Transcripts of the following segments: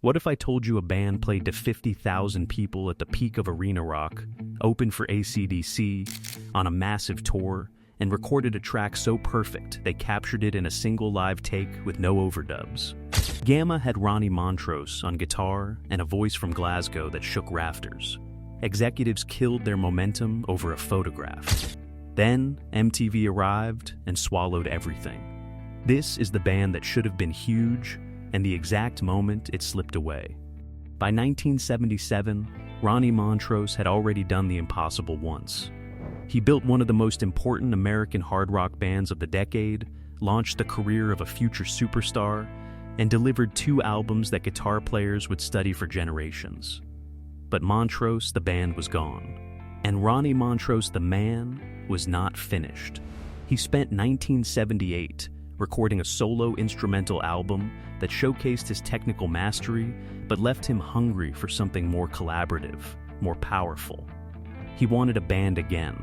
What if I told you a band played to 50,000 people at the peak of arena rock, opened for AC/DC, on a massive tour, and recorded a track so perfect they captured it in a single live take with no overdubs? Gamma had Ronnie Montrose on guitar and a voice from Glasgow that shook rafters. Executives killed their momentum over a photograph. Then MTV arrived and swallowed everything. This is the band that should have been huge, and the exact moment it slipped away. By 1977, Ronnie Montrose had already done the impossible once. He built one of the most important American hard rock bands of the decade, launched the career of a future superstar, and delivered 2 albums that guitar players would study for generations. But Montrose, the band, was gone. And Ronnie Montrose, the man, was not finished. He spent 1978 recording a solo instrumental album that showcased his technical mastery, but left him hungry for something more collaborative, more powerful. He wanted a band again.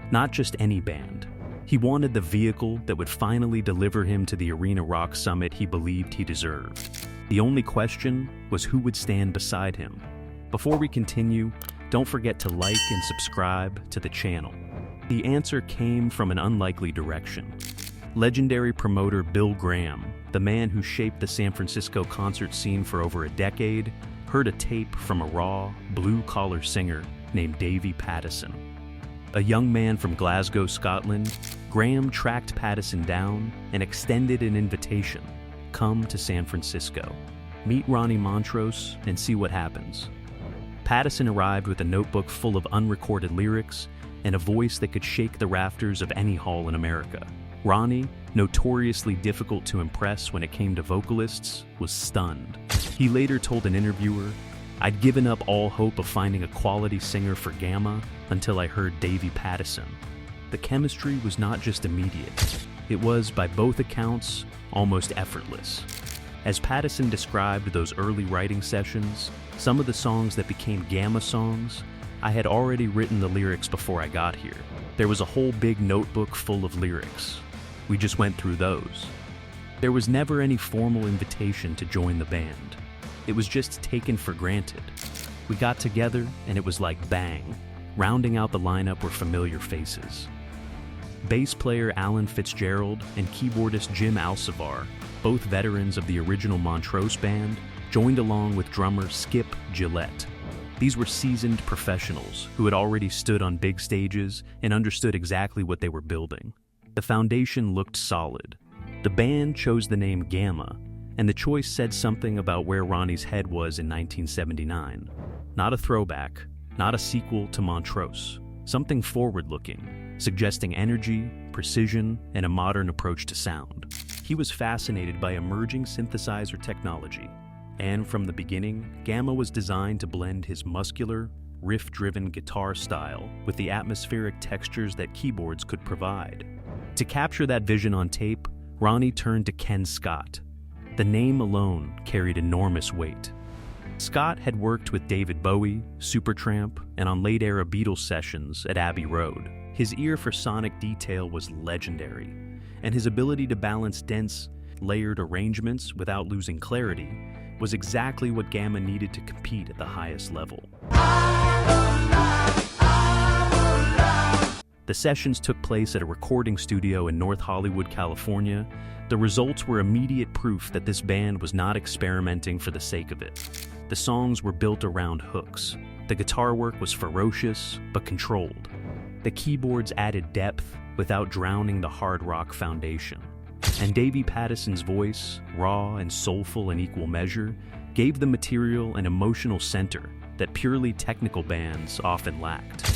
Not just any band. He wanted the vehicle that would finally deliver him to the arena rock summit he believed he deserved. The only question was who would stand beside him. Before we continue, don't forget to like and subscribe to the channel. The answer came from an unlikely direction. Legendary promoter Bill Graham, the man who shaped the San Francisco concert scene for over a decade, heard a tape from a raw, blue-collar singer named Davy Pattison. A young man from Glasgow, Scotland, Graham tracked Pattison down and extended an invitation. Come to San Francisco. Meet Ronnie Montrose and see what happens. Pattison arrived with a notebook full of unrecorded lyrics and a voice that could shake the rafters of any hall in America. Ronnie, notoriously difficult to impress when it came to vocalists, was stunned. He later told an interviewer, "I'd given up all hope of finding a quality singer for Gamma until I heard Davy Pattison." The chemistry was not just immediate. It was, by both accounts, almost effortless. As Pattison described those early writing sessions, some of the songs that became Gamma songs, I had already written the lyrics before I got here. There was a whole big notebook full of lyrics. We just went through those. There was never any formal invitation to join the band. It was just taken for granted. We got together and it was like bang. Rounding out the lineup were familiar faces. Bass player Alan Fitzgerald and keyboardist Jim Alcivar, both veterans of the original Montrose band, joined along with drummer Skip Gillette. These were seasoned professionals who had already stood on big stages and understood exactly what they were building. The foundation looked solid. The band chose the name Gamma, and the choice said something about where Ronnie's head was in 1979. Not a throwback, not a sequel to Montrose. Something forward-looking, suggesting energy, precision, and a modern approach to sound. He was fascinated by emerging synthesizer technology, and from the beginning, Gamma was designed to blend his muscular, riff-driven guitar style with the atmospheric textures that keyboards could provide. To capture that vision on tape, Ronnie turned to Ken Scott. The name alone carried enormous weight. Scott had worked with David Bowie, Supertramp, and on late-era Beatles sessions at Abbey Road. His ear for sonic detail was legendary, and his ability to balance dense, layered arrangements without losing clarity was exactly what Gamma needed to compete at the highest level. The sessions took place at a recording studio in North Hollywood, California. The results were immediate proof that this band was not experimenting for the sake of it. The songs were built around hooks. The guitar work was ferocious, but controlled. The keyboards added depth without drowning the hard rock foundation. And Davy Pattison's voice, raw and soulful in equal measure, gave the material an emotional center that purely technical bands often lacked.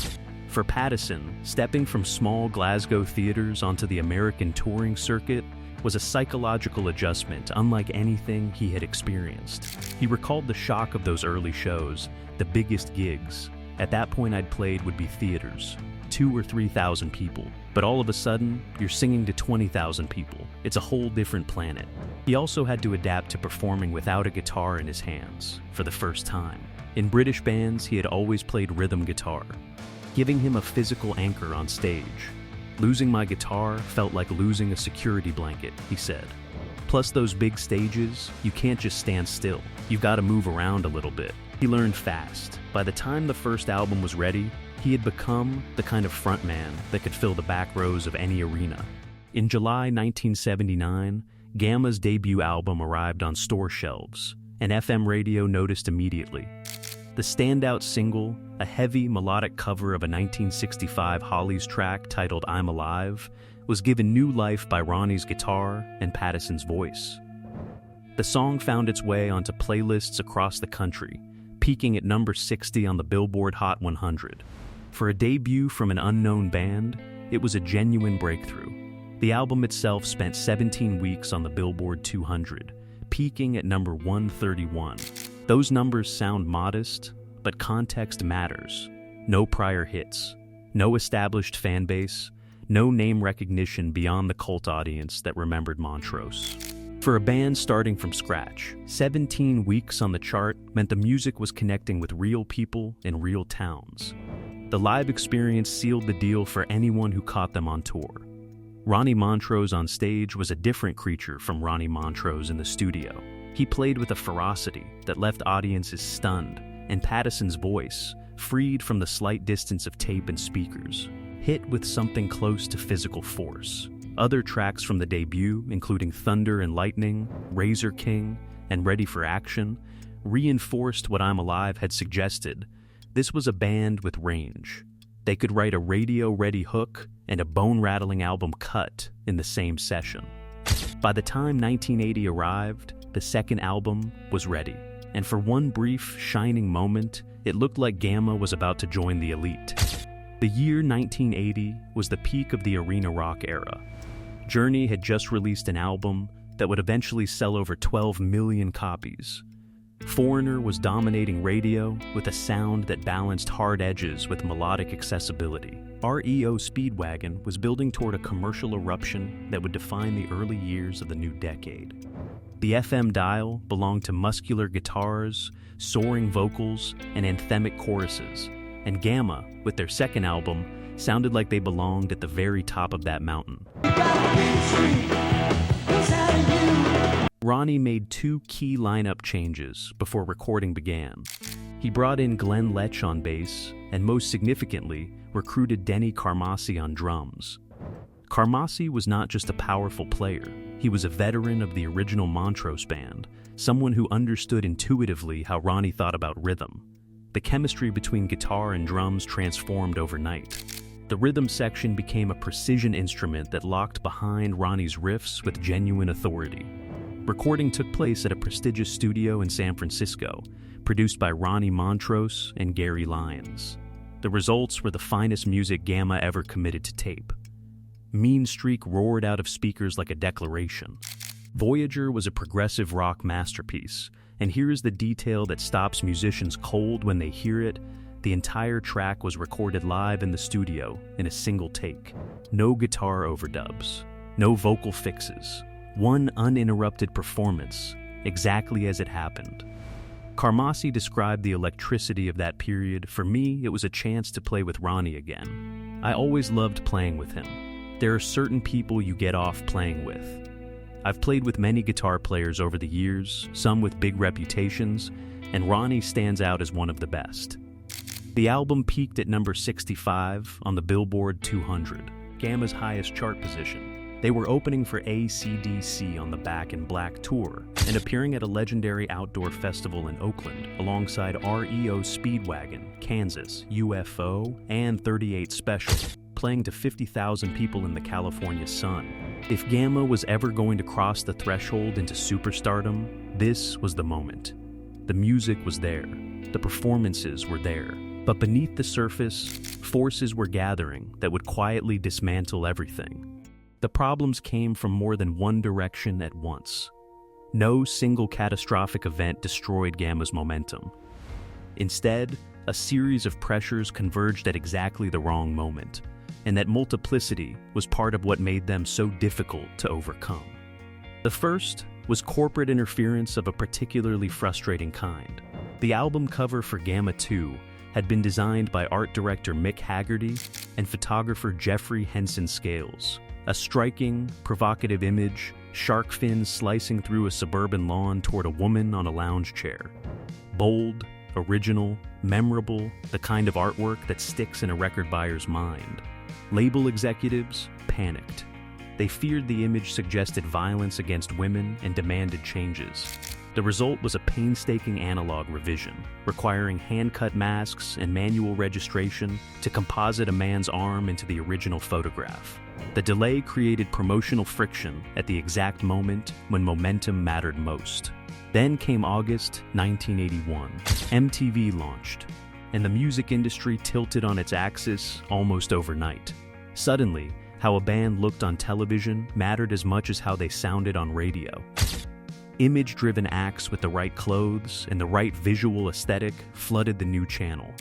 For Pattison, stepping from small Glasgow theaters onto the American touring circuit was a psychological adjustment unlike anything he had experienced. He recalled the shock of those early shows, the biggest gigs. At that point I'd played would be theaters, 2,000 or 3,000 people. But all of a sudden, you're singing to 20,000 people. It's a whole different planet. He also had to adapt to performing without a guitar in his hands, for the first time. In British bands, he had always played rhythm guitar, giving him a physical anchor on stage. "Losing my guitar felt like losing a security blanket," he said. Plus those big stages, you can't just stand still. You've got to move around a little bit. He learned fast. By the time the first album was ready, he had become the kind of frontman that could fill the back rows of any arena. In July 1979, Gamma's debut album arrived on store shelves, and FM radio noticed immediately. The standout single, a heavy melodic cover of a 1965 Hollies track titled I'm Alive, was given new life by Ronnie's guitar and Pattison's voice. The song found its way onto playlists across the country, peaking at number 60 on the Billboard Hot 100. For a debut from an unknown band, it was a genuine breakthrough. The album itself spent 17 weeks on the Billboard 200, peaking at number 131. Those numbers sound modest, but context matters. No prior hits, no established fan base, no name recognition beyond the cult audience that remembered Montrose. For a band starting from scratch, 17 weeks on the chart meant the music was connecting with real people in real towns. The live experience sealed the deal for anyone who caught them on tour. Ronnie Montrose on stage was a different creature from Ronnie Montrose in the studio. He played with a ferocity that left audiences stunned, and Pattison's voice, freed from the slight distance of tape and speakers, hit with something close to physical force. Other tracks from the debut, including Thunder and Lightning, Razor King, and Ready for Action, reinforced what I'm Alive had suggested. This was a band with range. They could write a radio-ready hook and a bone-rattling album cut in the same session. By the time 1980 arrived, the second album was ready, and for one brief, shining moment, it looked like Gamma was about to join the elite. The year 1980 was the peak of the arena rock era. Journey had just released an album that would eventually sell over 12 million copies. Foreigner was dominating radio with a sound that balanced hard edges with melodic accessibility. REO Speedwagon was building toward a commercial eruption that would define the early years of the new decade. The FM dial belonged to muscular guitars, soaring vocals, and anthemic choruses, and Gamma, with their second album, sounded like they belonged at the very top of that mountain. Ronnie made two key lineup changes before recording began. He brought in Glenn Lech on bass, and most significantly, recruited Denny Carmassi on drums. Carmassi was not just a powerful player, he was a veteran of the original Montrose band, someone who understood intuitively how Ronnie thought about rhythm. The chemistry between guitar and drums transformed overnight. The rhythm section became a precision instrument that locked behind Ronnie's riffs with genuine authority. Recording took place at a prestigious studio in San Francisco, produced by Ronnie Montrose and Gary Lyons. The results were the finest music Gamma ever committed to tape. Mean Streak roared out of speakers like a declaration. Voyager was a progressive rock masterpiece, and here is the detail that stops musicians cold when they hear it. The entire track was recorded live in the studio in a single take. No guitar overdubs, no vocal fixes. One uninterrupted performance, exactly as it happened. Carmassi described the electricity of that period. For me, it was a chance to play with Ronnie again. I always loved playing with him. There are certain people you get off playing with. I've played with many guitar players over the years, some with big reputations, and Ronnie stands out as one of the best. The album peaked at number 65 on the Billboard 200, Gamma's highest chart position. They were opening for AC/DC on the Back in Black tour and appearing at a legendary outdoor festival in Oakland alongside REO Speedwagon, Kansas, UFO, and 38 Special, playing to 50,000 people in the California sun. If Gamma was ever going to cross the threshold into superstardom, this was the moment. The music was there, the performances were there, but beneath the surface, forces were gathering that would quietly dismantle everything. The problems came from more than one direction at once. No single catastrophic event destroyed Gamma's momentum. Instead, a series of pressures converged at exactly the wrong moment, and that multiplicity was part of what made them so difficult to overcome. The first was corporate interference of a particularly frustrating kind. The album cover for Gamma 2 had been designed by art director Mick Haggerty and photographer Jeffrey Henson Scales. A striking, provocative image, shark fins slicing through a suburban lawn toward a woman on a lounge chair. Bold, original, memorable, the kind of artwork that sticks in a record buyer's mind. Label executives panicked. They feared the image suggested violence against women and demanded changes. The result was a painstaking analog revision, requiring hand-cut masks and manual registration to composite a man's arm into the original photograph. The delay created promotional friction at the exact moment when momentum mattered most. Then came August 1981. MTV launched, and the music industry tilted on its axis almost overnight. Suddenly, how a band looked on television mattered as much as how they sounded on radio. Image-driven acts with the right clothes and the right visual aesthetic flooded the new channel.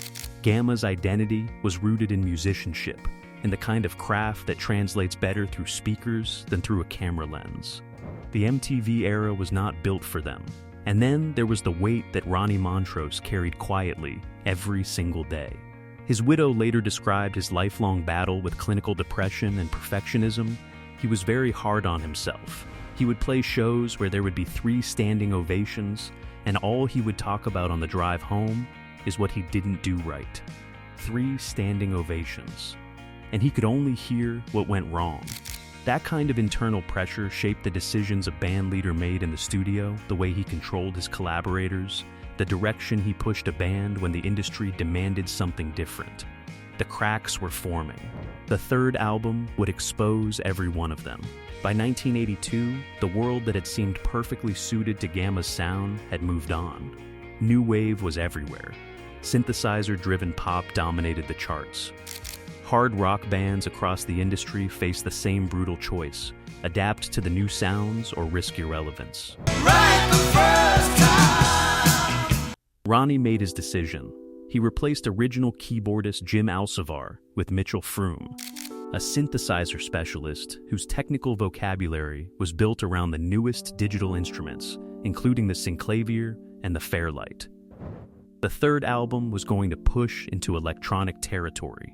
Gamma's identity was rooted in musicianship and the kind of craft that translates better through speakers than through a camera lens. The MTV era was not built for them. And then there was the weight that Ronnie Montrose carried quietly every single day. His widow later described his lifelong battle with clinical depression and perfectionism. He was very hard on himself. He would play shows where there would be 3 standing ovations, and all he would talk about on the drive home is what he didn't do right. 3 standing ovations. And he could only hear what went wrong. That kind of internal pressure shaped the decisions a bandleader made in the studio, the way he controlled his collaborators, the direction he pushed a band when the industry demanded something different. The cracks were forming. The third album would expose every one of them. By 1982, the world that had seemed perfectly suited to Gamma's sound had moved on. New wave was everywhere. Synthesizer-driven pop dominated the charts. Hard rock bands across the industry faced the same brutal choice: adapt to the new sounds or risk irrelevance. Right the first time. Ronnie made his decision. He replaced original keyboardist Jim Alcivar with Mitchell Froom, a synthesizer specialist whose technical vocabulary was built around the newest digital instruments, including the synclavier and the Fairlight. The third album was going to push into electronic territory.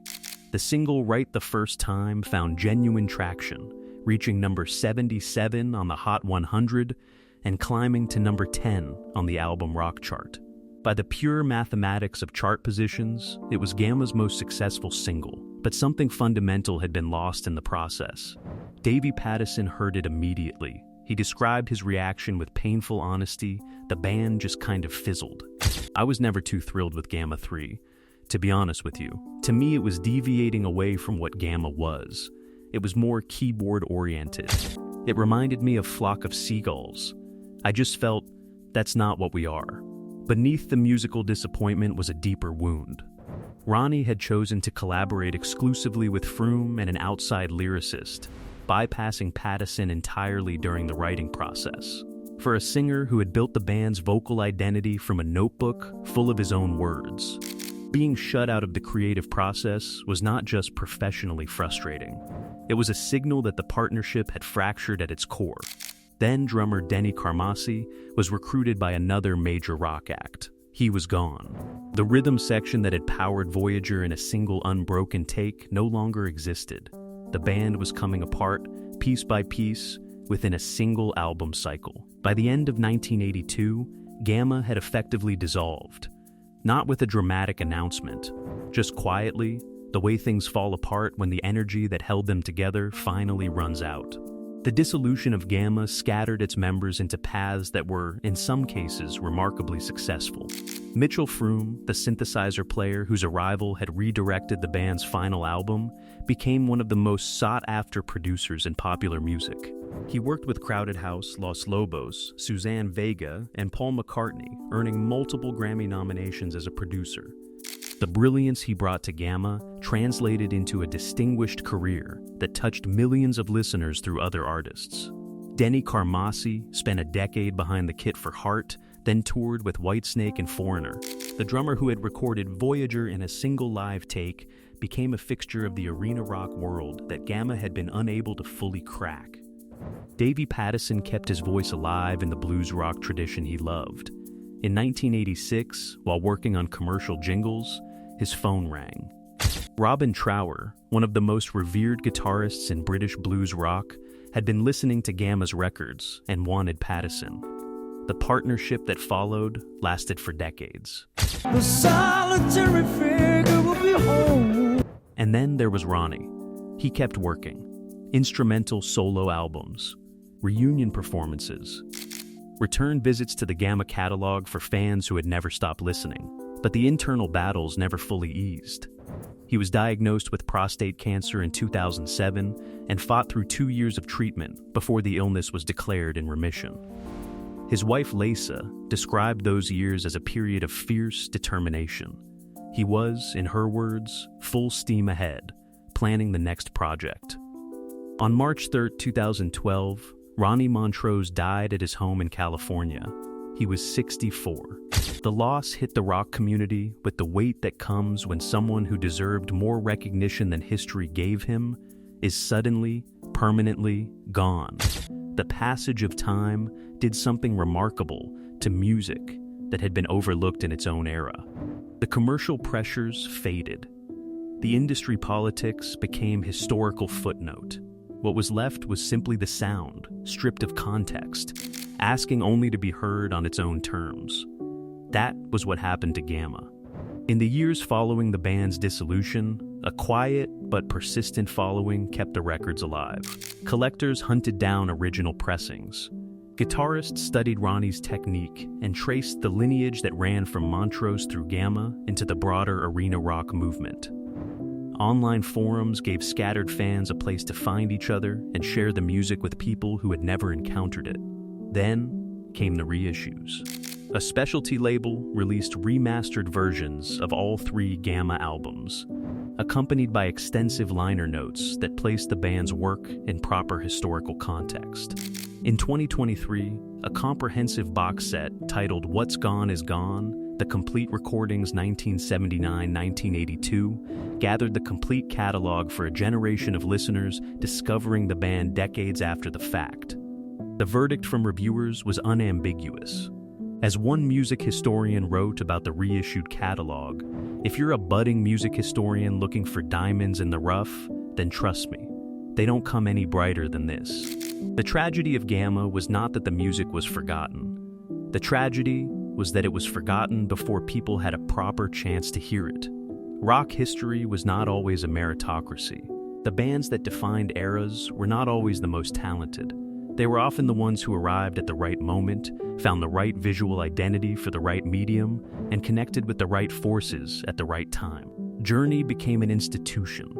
The single Right the First Time found genuine traction, reaching number 77 on the Hot 100 and climbing to number 10 on the album rock chart. By the pure mathematics of chart positions, it was Gamma's most successful single, but something fundamental had been lost in the process. Davey Pattison heard it immediately. He described his reaction with painful honesty. The band just kind of fizzled. I was never too thrilled with Gamma 3. To be honest with you, to me it was deviating away from what Gamma was. It was more keyboard-oriented. It reminded me of Flock of Seagulls. I just felt, that's not what we are. Beneath the musical disappointment was a deeper wound. Ronnie had chosen to collaborate exclusively with Froom and an outside lyricist, bypassing Pattison entirely during the writing process. For a singer who had built the band's vocal identity from a notebook full of his own words, being shut out of the creative process was not just professionally frustrating. It was a signal that the partnership had fractured at its core. Then drummer Denny Carmassi was recruited by another major rock act. He was gone. The rhythm section that had powered Voyager in a single unbroken take no longer existed. The band was coming apart, piece by piece, within a single album cycle. By the end of 1982, Gamma had effectively dissolved. Not with a dramatic announcement, just quietly, the way things fall apart when the energy that held them together finally runs out. The dissolution of Gamma scattered its members into paths that were, in some cases, remarkably successful. Mitchell Froom, the synthesizer player whose arrival had redirected the band's final album, became one of the most sought-after producers in popular music. He worked with Crowded House, Los Lobos, Suzanne Vega, and Paul McCartney, earning multiple Grammy nominations as a producer. The brilliance he brought to Gamma translated into a distinguished career that touched millions of listeners through other artists. Denny Carmassi spent a decade behind the kit for Heart, then toured with Whitesnake and Foreigner. The drummer who had recorded Voyager in a single live take became a fixture of the arena rock world that Gamma had been unable to fully crack. Davey Pattison kept his voice alive in the blues rock tradition he loved. In 1986, while working on commercial jingles, his phone rang. Robin Trower, one of the most revered guitarists in British blues rock, had been listening to Gamma's records and wanted Pattison. The partnership that followed lasted for decades. The solitary figure will be home. And then there was Ronnie. He kept working. Instrumental solo albums, reunion performances, return visits to the Gamma catalog for fans who had never stopped listening. But the internal battles never fully eased. He was diagnosed with prostate cancer in 2007 and fought through 2 years of treatment before the illness was declared in remission. His wife Lisa described those years as a period of fierce determination. He was, in her words, full steam ahead, planning the next project. On March 3, 2012, Ronnie Montrose died at his home in California. He was 64. The loss hit the rock community with the weight that comes when someone who deserved more recognition than history gave him is suddenly, permanently gone. The passage of time did something remarkable to music that had been overlooked in its own era. The commercial pressures faded. The industry politics became historical footnote. What was left was simply the sound, stripped of context, asking only to be heard on its own terms. That was what happened to Gamma. In the years following the band's dissolution, a quiet but persistent following kept the records alive. Collectors hunted down original pressings. Guitarists studied Ronnie's technique and traced the lineage that ran from Montrose through Gamma into the broader arena rock movement. Online forums gave scattered fans a place to find each other and share the music with people who had never encountered it. Then came the reissues. A specialty label released remastered versions of all 3 Gamma albums, accompanied by extensive liner notes that placed the band's work in proper historical context. In 2023, a comprehensive box set titled What's Gone Is Gone, The Complete Recordings 1979-1982, gathered the complete catalog for a generation of listeners discovering the band decades after the fact. The verdict from reviewers was unambiguous. As one music historian wrote about the reissued catalog, if you're a budding music historian looking for diamonds in the rough, then trust me, they don't come any brighter than this. The tragedy of Gamma was not that the music was forgotten. The tragedy was that it was forgotten before people had a proper chance to hear it. Rock history was not always a meritocracy. The bands that defined eras were not always the most talented. They were often the ones who arrived at the right moment, found the right visual identity for the right medium, and connected with the right forces at the right time. Journey became an institution.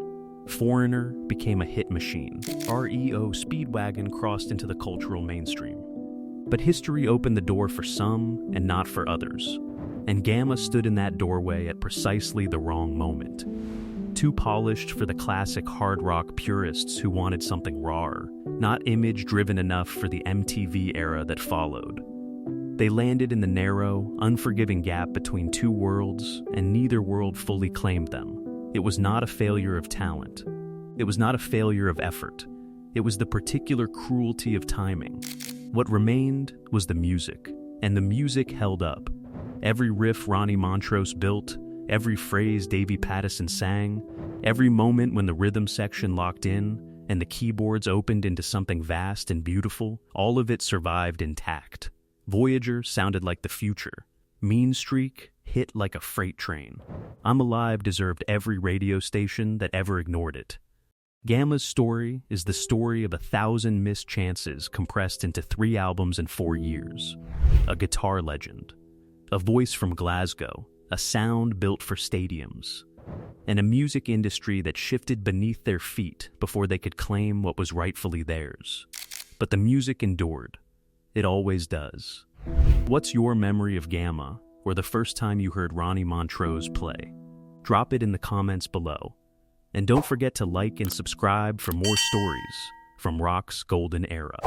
Foreigner became a hit machine. REO Speedwagon crossed into the cultural mainstream. But history opened the door for some and not for others. And Gamma stood in that doorway at precisely the wrong moment. Too polished for the classic hard rock purists who wanted something raw, not image-driven enough for the MTV era that followed. They landed in the narrow, unforgiving gap between 2 worlds, and neither world fully claimed them. It was not a failure of talent. It was not a failure of effort. It was the particular cruelty of timing. What remained was the music, and the music held up. Every riff Ronnie Montrose built, every phrase Davey Pattison sang, every moment when the rhythm section locked in and the keyboards opened into something vast and beautiful, all of it survived intact. Voyager sounded like the future. Mean Streak hit like a freight train. I'm Alive deserved every radio station that ever ignored it. Gamma's story is the story of 1,000 missed chances compressed into 3 albums in 4 years. A guitar legend. A voice from Glasgow. A sound built for stadiums. And a music industry that shifted beneath their feet before they could claim what was rightfully theirs. But the music endured. It always does. What's your memory of Gamma, or the first time you heard Ronnie Montrose play? Drop it in the comments below. And don't forget to like and subscribe for more stories from rock's golden era.